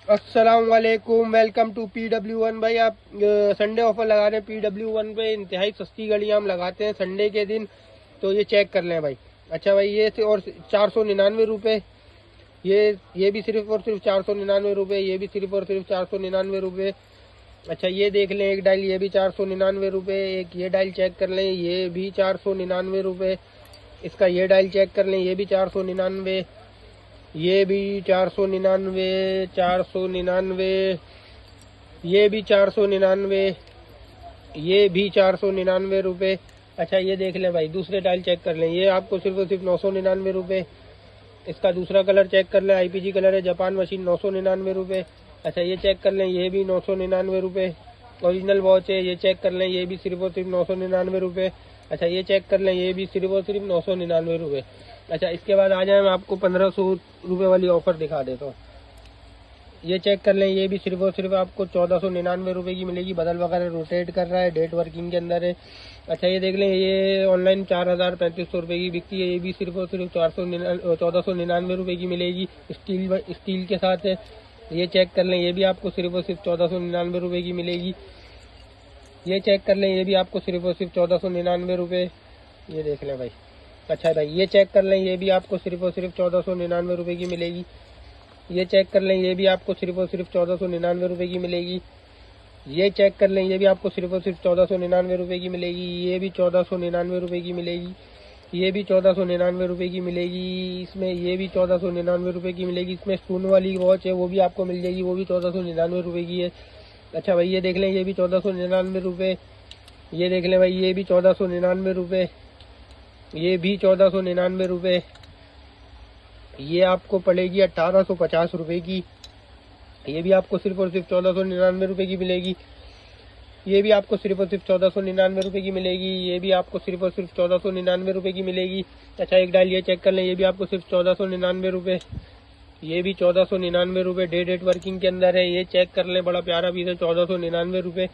अस्सलाम वालेकुम, welcome to PW1। भाई आप संडे ऑफर लगा रहे हैं PW1 पे। इंतहाई सस्ती गाड़ियाँ हम लगाते हैं संडे के दिन, तो ये चेक कर लें भाई। अच्छा भाई, ये और 499 रुपये, ये भी सिर्फ और सिर्फ 499 रुपये, ये भी सिर्फ और सिर्फ 499 रुपये। अच्छा ये देख लें, एक डायल ये भी 499 रुपये। एक ये डायल चेक कर लें, ये भी 499 रुपये। इसका ये डायल चेक कर लें, ये भी 499, ये भी 499, 499, ये भी 499, ये भी 499 रुपये। अच्छा ये देख लें भाई, दूसरे टाइल चेक कर लें, ये आपको सिर्फ और सिर्फ 999 रुपये। इसका दूसरा कलर चेक कर लें, IPG कलर है, जापान मशीन, 999 रुपये। अच्छा ये चेक कर लें, ये भी 999 रुपये। ओरिजिनल वॉच है, ये चेक कर लें, ये भी सिर्फ और सिर्फ 999 रुपये। अच्छा ये चेक कर लें, ये भी सिर्फ और सिर्फ 999 रुपये। अच्छा इसके बाद आ जाए, मैं आपको 1500 रुपये वाली ऑफर दिखा देता हूँ। ये चेक कर लें, ये भी सिर्फ और सिर्फ आपको 1499 रुपये की मिलेगी। बदल वगैरह रोटेट कर रहा है, डेट वर्किंग के अंदर है। अच्छा ये देख लें, ये ऑनलाइन 4300 रुपये की बिकती है, ये भी सिर्फ और सिर्फ 1499 रुपये की मिलेगी। स्टील के साथ है। ये चेक कर लें, ये भी आपको सिर्फ और सिर्फ 1499 रुपये की मिलेगी। ये चेक कर लें, ये भी आपको सिर्फ और सिर्फ 1499 रुपये। ये देख लें भाई। अच्छा भाई ये चेक कर लें, ये भी आपको सिर्फ और सिर्फ 1499 रुपये की मिलेगी। ये चेक कर लें, ये भी आपको सिर्फ और सिर्फ 1499 रुपये की मिलेगी। ये चेक कर लें, ये भी आपको सिर्फ और सिर्फ 1499 रुपये की मिलेगी। ये भी 1499 रुपये की मिलेगी। ये भी 1499 रुपये की मिलेगी। इसमें ये भी 1499 रुपये की मिलेगी। इसमें स्पून वाली वॉच है, वो भी आपको मिल जाएगी, वो भी 1499 रुपये की है। अच्छा भाई ये देख लें, ये भी 1499 रुपये। ये देख लें भाई, ये भी 1499 रुपये। ये भी 1499 रुपये। ये आपको पड़ेगी 1850 रुपये की। ये भी आपको सिर्फ और सिर्फ 1499 रुपये की मिलेगी। ये भी आपको सिर्फ और सिर्फ 1499 रुपये की मिलेगी। ये भी आपको सिर्फ और सिर्फ 1499 रुपये की मिलेगी। अच्छा एक डायल ये चेक कर लें, ये भी आपको सिर्फ 1499 रुपये। ये भी 1499 रुपये, डेट वर्किंग के अंदर है। ये चेक कर लें, बड़ा प्यारा पीस है, 1499 रुपये।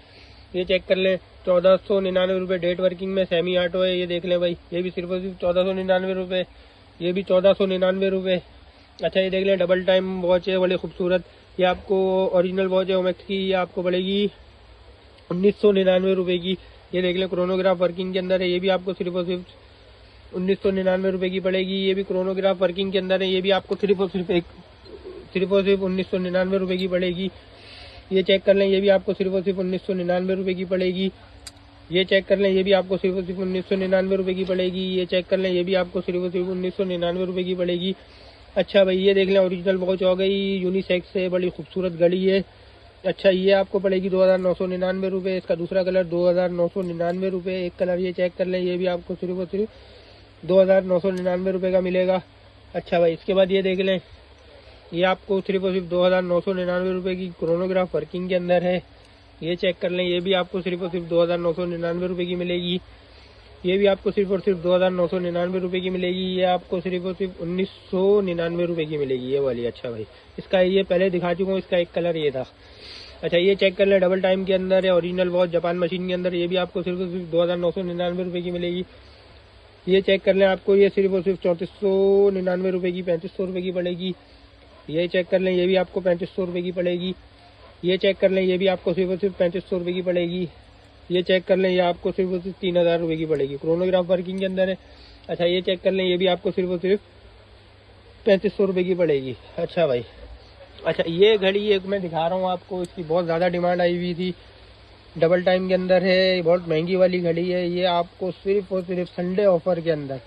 ये चेक कर लें, 1499 रुपये, डेट वर्किंग में, सेमी ऑटो है। ये देख लें भाई, ये भी सिर्फ और सिर्फ 1499 रुपये। ये भी 1499 रुपये। अच्छा ये देख लें, डबल टाइम वॉच है, बड़ी खूबसूरत। ये आपको ओरिजिनल वॉच है ओमेक्स की, ये आपको पड़ेगी 1999 रुपये की। ये देख लें, क्रोनोग्राफ वर्किंग के अंदर है। ये भी आपको सिर्फ और सिर्फ 1999 रुपये की पड़ेगी। ये भी क्रोनोग्राफ वर्किंग के अंदर है। ये भी आपको सिर्फ और सिर्फ 1999 रुपये की पड़ेगी। ये चेक कर लें, ये भी आपको सिर्फ और सिर्फ 1999 रुपये की पड़ेगी। ये चेक कर लें, ये भी आपको सिर्फ और सिर्फ 1999 रुपये की पड़ेगी। ये चेक कर लें, ये भी आपको सिर्फ और सिर्फ 1999 रुपये की पड़ेगी। अच्छा भाई ये देख लें, ओरिजिनल वॉच हो गई, यूनिसेक्स है, बड़ी खूबसूरत घड़ी है। अच्छा ये आपको पड़ेगी 2999 रुपये। इसका दूसरा कलर 2999 रुपये। एक कलर ये चेक कर लें, ये भी आपको सिर्फ और सिर्फ 2999 रुपये का मिलेगा। अच्छा भाई इसके बाद ये देख लें, ये आपको सिर्फ और सिर्फ 2999 रुपये की क्रोनोग्राफ वर्किंग के अंदर है। ये चेक कर लें, ये भी आपको सिर्फ और सिर्फ 2999 रुपये की मिलेगी। ये भी आपको सिर्फ और सिर्फ 2999 रुपये की मिलेगी। ये आपको सिर्फ और सिर्फ 1999 रुपये की मिलेगी, ये वाली। अच्छा भाई इसका ये पहले दिखा चुका हूँ, इसका एक कलर ये था। अच्छा ये चेक कर लें, डबल टाइम के अंदर है, ओरिजिनल वॉच, जापान मशीन के अंदर। ये भी आपको सिर्फ और सिर्फ 2999 रुपये की मिलेगी। ये चेक कर लें, आपको ये सिर्फ और सिर्फ 3499 रुपये की, 3500 रुपये की पड़ेगी। ये चेक कर लें, ये भी आपको 3500 रुपये की पड़ेगी। ये चेक कर लें, ये भी आपको सिर्फ और सिर्फ 3500 रुपये की पड़ेगी। ये चेक कर लें, ये आपको सिर्फ और सिर्फ 3000 रुपये की पड़ेगी, क्रोनोग्राफ वर्किंग के अंदर है। अच्छा ये चेक कर लें, ये भी आपको सिर्फ और सिर्फ 3500 रुपये की पड़ेगी। अच्छा भाई, अच्छा ये घड़ी एक मैं दिखा रहा हूँ आपको, इसकी बहुत ज़्यादा डिमांड आई हुई थी, डबल टाइम के अंदर है, बहुत महंगी वाली घड़ी है। ये आपको सिर्फ और सिर्फ संडे ऑफर के अंदर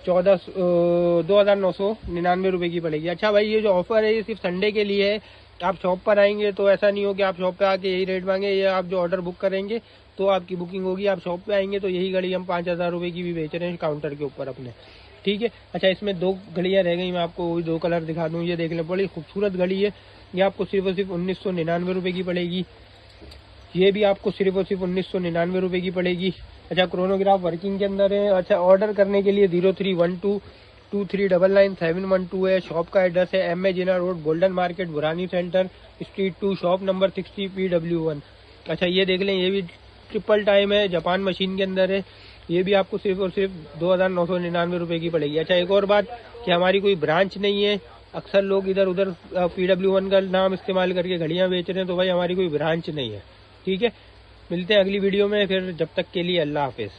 2999 की पड़ेगी। अच्छा भाई ये जो ऑफर है ये सिर्फ संडे के लिए है। आप शॉप पर आएंगे तो ऐसा नहीं हो कि आप शॉप पे आके यही रेट मांगे। ये आप जो ऑर्डर बुक करेंगे तो आपकी बुकिंग होगी। आप शॉप पे आएंगे तो यही घड़ी हम 5000 रुपये की भी बेच रहे हैं काउंटर के ऊपर अपने, ठीक है। अच्छा इसमें दो घड़ियाँ रह गई, मैं आपको वही दो कलर दिखा दूँ। ये देख लें, बड़ी खूबसूरत घड़ी है। ये आपको सिर्फ और सिर्फ 1999 की पड़ेगी। ये भी आपको सिर्फ और सिर्फ 1999 की पड़ेगी। अच्छा क्रोनोग्राफ वर्किंग के अंदर है। अच्छा ऑर्डर करने के लिए 031223999712 है। शॉप का एड्रेस है MA Jinnah road, golden market, बुरानी centre, street 2, shop number 60, PW1। अच्छा ये देख लें, ये भी ट्रिपल टाइम है, जापान मशीन के अंदर है। ये भी आपको सिर्फ और सिर्फ 2999 की पड़ेगी। अच्छा एक और बात कि हमारी कोई ब्रांच नहीं है, अक्सर लोग इधर उधर PW1 का नाम इस्तेमाल करके घड़ियां बेच रहे हैं, तो भाई हमारी कोई ब्रांच नहीं है। ठीक है, मिलते हैं अगली वीडियो में फिर, जब तक के लिए अल्लाह हाफिज।